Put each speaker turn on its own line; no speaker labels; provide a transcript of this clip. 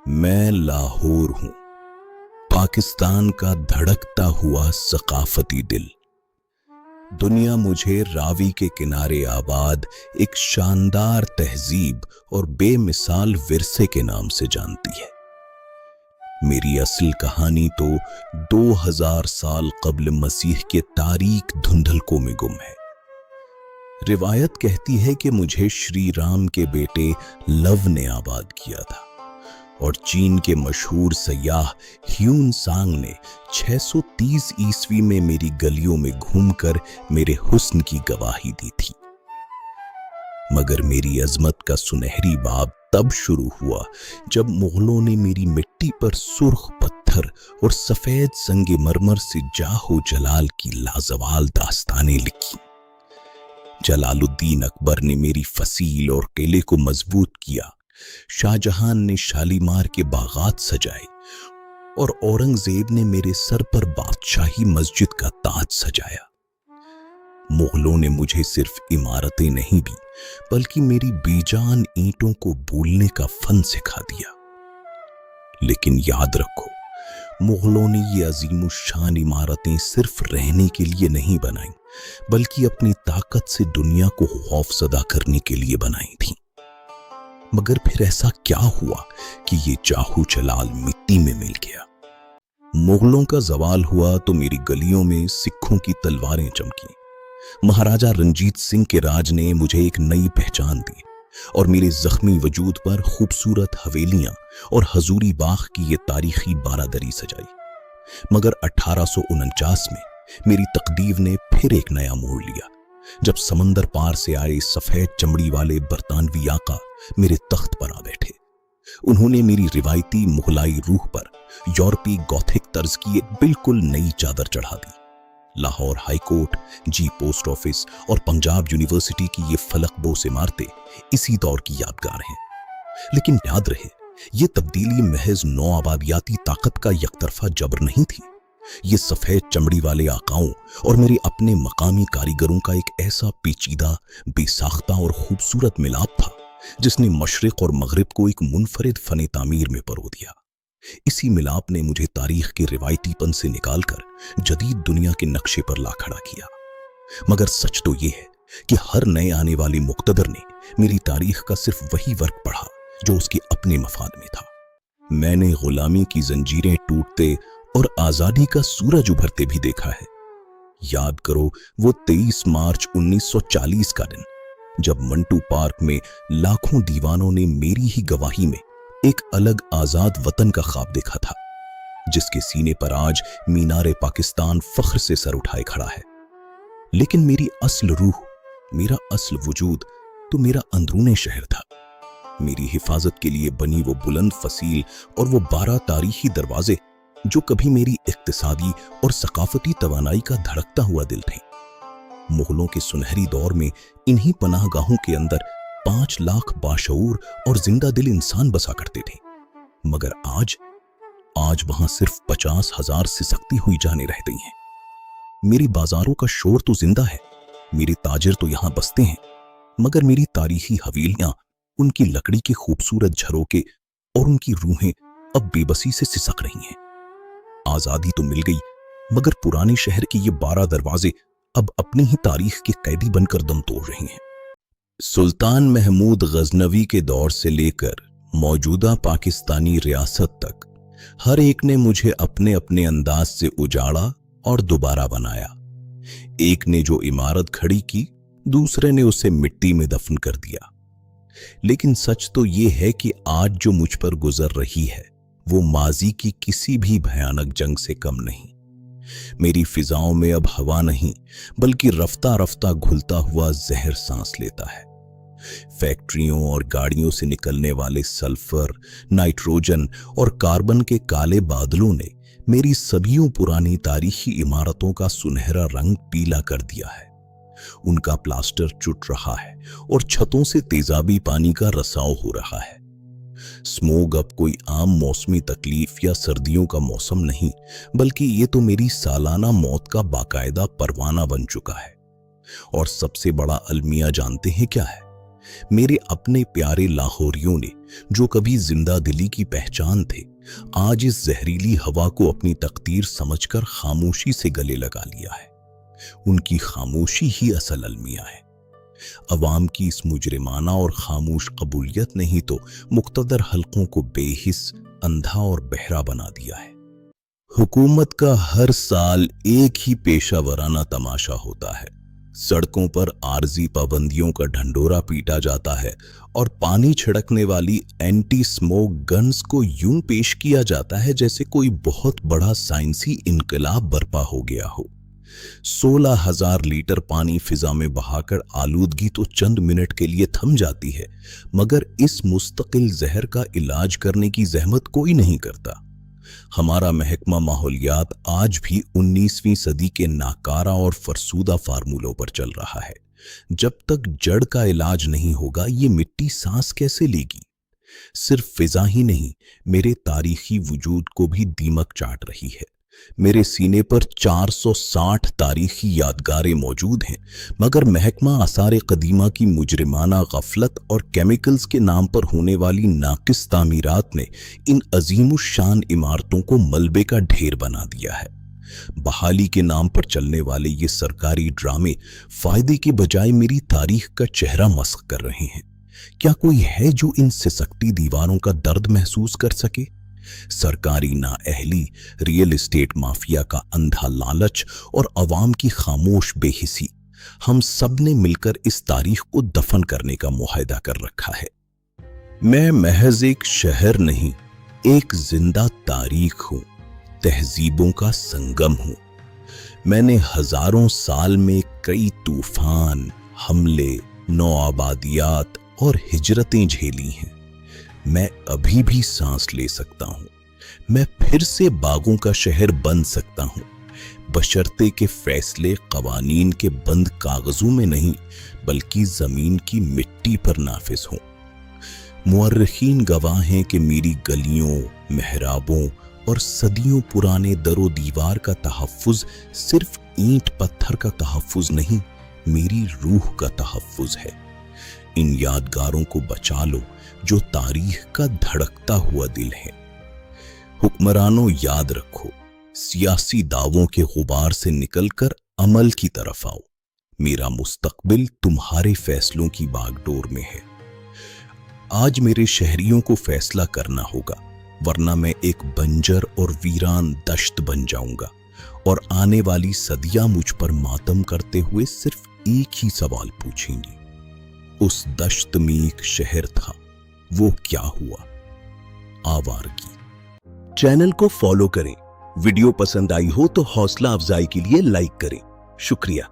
मैं लाहौर हूं, पाकिस्तान का धड़कता हुआ सकाफती दिल। दुनिया मुझे रावी के किनारे आबाद एक शानदार तहजीब और बेमिसाल विरसे के नाम से जानती है। मेरी असल कहानी तो 2000 साल कब्ल मसीह के तारीक धुंधलकों में गुम है। रिवायत कहती है कि मुझे श्री राम के बेटे लव ने आबाद किया था और चीन के मशहूर सयाह ह्यून सांग ने 630 ईस्वी में मेरी गलियों में घूमकर मेरे हुस्न की गवाही दी थी। मगर मेरी अजमत का सुनहरी बाब तब शुरू हुआ जब मुगलों ने मेरी मिट्टी पर सुर्ख पत्थर और सफेद संगे मरमर से जाहो जलाल की लाजवाल दास्तानें लिखी। जलालुद्दीन अकबर ने मेरी फसील और किले को मजबूत किया, शाहजहां ने शालीमार के बागात सजाए और औरंगजेब ने मेरे सर पर बादशाही मस्जिद का ताज सजाया। मुगलों ने मुझे सिर्फ इमारतें नहीं दी बल्कि मेरी बेजान ईंटों को बोलने का फन सिखा दिया। लेकिन याद रखो, मुगलों ने ये अजीमुशान इमारतें सिर्फ रहने के लिए नहीं बनाई बल्कि अपनी ताकत से दुनिया को खौफजदा करने के लिए बनाई थी। मगर फिर ऐसा क्या हुआ कि ये जाहू जलाल मिट्टी में मिल गया? मुगलों का जवाल हुआ तो मेरी गलियों में सिखों की तलवारें चमकी। महाराजा रंजीत सिंह के राज ने मुझे एक नई पहचान दी और मेरे जख्मी वजूद पर खूबसूरत हवेलियां और हजूरी बाग की ये तारीखी बारादरी सजाई। मगर 1849 में मेरी तकदीर ने फिर एक नया मोड़ लिया जब समंदर पार से आए सफेद चमड़ी वाले बरतानवी आका मेरे तख्त पर आ बैठे। उन्होंने मेरी रिवायती मुगलाई रूह पर यूरोपीय गॉथिक तर्ज की एक बिल्कुल नई चादर चढ़ा दी। लाहौर हाई कोर्ट, जी पोस्ट ऑफिस और पंजाब यूनिवर्सिटी की ये फलकबोस इमारतें इसी दौर की यादगार हैं। लेकिन याद रहे, ये तब्दीली महज नौ आबादियाती ताकत का यकतरफा जबर नहीं थी। ये सफेद चमड़ी वाले आकाओं और मेरे अपने मकामी कारीगरों का एक ऐसा पेचीदा, बेसाख्ता और खूबसूरत मिलाप था जिसने मशरिक और मगरिब को एक मुनफरिद फने तामीर में परो दिया। इसी मिलाप ने मुझे तारीख के रिवायतीपन से निकालकर जदीद दुनिया के नक्शे पर ला खड़ा किया। मगर सच तो यह है कि हर नए आने वाले मुक्तदर ने मेरी तारीख का सिर्फ वही वर्क पढ़ा जो उसके अपने मफाद में था। मैंने गुलामी की जंजीरें टूटते और आजादी का सूरज उभरते भी देखा है। याद करो वो 23 मार्च 1940 का दिन जब मंटू पार्क में लाखों दीवानों ने मेरी ही गवाही में एक अलग आजाद वतन का ख्वाब देखा था, जिसके सीने पर आज मीनारे पाकिस्तान फख्र से सर उठाए खड़ा है। लेकिन मेरी असल रूह, मेरा असल वजूद तो मेरा अंदरूनी शहर था। मेरी हिफाजत के लिए बनी वो बुलंद फसील और वो 12 तारीखी दरवाजे जो कभी मेरी इक्तिसादी और सकाफती तवानाई का धड़कता हुआ दिल थे। मुगलों के सुनहरी दौर में इन्हीं पनाहगाहों के अंदर 5 लाख बाशऊर और जिंदा दिल इंसान बसा करते थे। मगर आज वहां सिर्फ 50,000 सिसकती हुई जानें रह गई हैं। मेरी बाजारों का शोर तो जिंदा है, मेरे ताजिर तो यहां बसते हैं, मगर मेरी तारीखी हवेलियां, उनकी लकड़ी के खूबसूरत झरोके और उनकी रूहें अब बेबसी से सिसक रही हैं। आजादी तो मिल गई, मगर पुराने शहर के ये 12 दरवाजे अब अपनी ही तारीख के कैदी बनकर दम तोड़ रहे हैं। सुल्तान महमूद गजनवी के दौर से लेकर मौजूदा पाकिस्तानी रियासत तक हर एक ने मुझे अपने अपने अंदाज से उजाड़ा और दोबारा बनाया। एक ने जो इमारत खड़ी की, दूसरे ने उसे मिट्टी में दफन कर दिया। लेकिन सच तो ये है कि आज जो मुझ पर गुजर रही है वो माजी की किसी भी भयानक जंग से कम नहीं। मेरी फिजाओं में अब हवा नहीं बल्कि रफ्ता रफ्ता घुलता हुआ जहर सांस लेता है। फैक्ट्रियों और गाड़ियों से निकलने वाले सल्फर, नाइट्रोजन और कार्बन के काले बादलों ने मेरी सदियों पुरानी तारीखी इमारतों का सुनहरा रंग पीला कर दिया है। उनका प्लास्टर चुट रहा है और छतों से तेजाबी पानी का रसाव हो रहा है। स्मोग अब कोई आम मौसमी तकलीफ या सर्दियों का मौसम नहीं, बल्कि ये तो मेरी सालाना मौत का बाकायदा परवाना बन चुका है। और सबसे बड़ा अलमिया जानते हैं क्या है? मेरे अपने प्यारे लाहौरियों ने, जो कभी जिंदा दिली की पहचान थे, आज इस जहरीली हवा को अपनी तकदीर समझकर खामोशी से गले लगा लिया है। उनकी खामोशी ही असल अलमिया है। अवाम की इस मुजरिमाना और खामोश कबूलियत ने ही तो मुक्तदर हल्कों को बेहिस, अंधा और बहरा बना दिया है। हुकूमत का हर साल एक ही पेशा वराना तमाशा होता है। सड़कों पर आरजी पाबंदियों का ढंढोरा पीटा जाता है और पानी छिड़कने वाली एंटी स्मोक गन्स को यूं पेश किया जाता है जैसे कोई बहुत बड़ा साइंसी इनकलाब बर्पा हो गया हो। 16,000 लीटर पानी फिजा में बहाकर आलूदगी तो चंद मिनट के लिए थम जाती है, मगर इस मुस्तकिल जहर का इलाज करने की जहमत कोई नहीं करता। हमारा महकमा माहौलियात आज भी 19वीं सदी के नाकारा और फरसूदा फार्मूलों पर चल रहा है। जब तक जड़ का इलाज नहीं होगा, ये मिट्टी सांस कैसे लेगी? सिर्फ फिजा ही नहीं, मेरे तारीखी वजूद को भी दीमक चाट रही है। मेरे सीने पर 460 तारीखी यादगारें मौजूद हैं, मगर महकमा आसार कदीमा की मुजरिमाना गफलत और केमिकल्स के नाम पर होने वाली नाकिस तामीरात ने इन अजीमुशान इमारतों को मलबे का ढेर बना दिया है। बहाली के नाम पर चलने वाले ये सरकारी ड्रामे फायदे के बजाय मेरी तारीख का चेहरा मस्ख कर रहे हैं। क्या कोई है जो इन सिसकती दीवारों का दर्द महसूस कर सके? सरकारी नाअहली, रियल एस्टेट माफिया का अंधा लालच और अवाम की खामोश बेहिसी, हम सब ने मिलकर इस तारीख को दफन करने का मुआहदा कर रखा है। मैं महज एक शहर नहीं, एक जिंदा तारीख हूं, तहजीबों का संगम हूं। मैंने हजारों साल में कई तूफान, हमले, नौआबादियात और हिजरतें झेली हैं। मैं अभी भी सांस ले सकता हूं। मैं फिर से बागों का शहर बन सकता हूं, बशर्ते के फैसले कवानीन के बंद कागजों में नहीं, बल्कि जमीन की मिट्टी पर नाफिज हों। मुअर्रिखीन गवाह हैं कि मेरी गलियों, मेहराबों और सदियों पुराने दरो दीवार का तहफ्फुज सिर्फ ईंट पत्थर का तहफ्फुज नहीं, मेरी रूह का तहफ्फुज है। इन यादगारों को बचा लो जो तारीख का धड़कता हुआ दिल है। हुक्मरानों, याद रखो, सियासी दावों के गुबार से निकलकर अमल की तरफ आओ। मेरा मुस्तकबिल तुम्हारे फैसलों की बागडोर में है। आज मेरे शहरियों को फैसला करना होगा, वरना मैं एक बंजर और वीरान दश्त बन जाऊंगा और आने वाली सदियां मुझ पर मातम करते हुए सिर्फ एक ही सवाल पूछेंगी। उस दश्त में एक शहर था, वो क्या हुआ? आवारगी। चैनल को फॉलो करें। वीडियो पसंद आई हो तो हौसला अफजाई के लिए लाइक करें। शुक्रिया।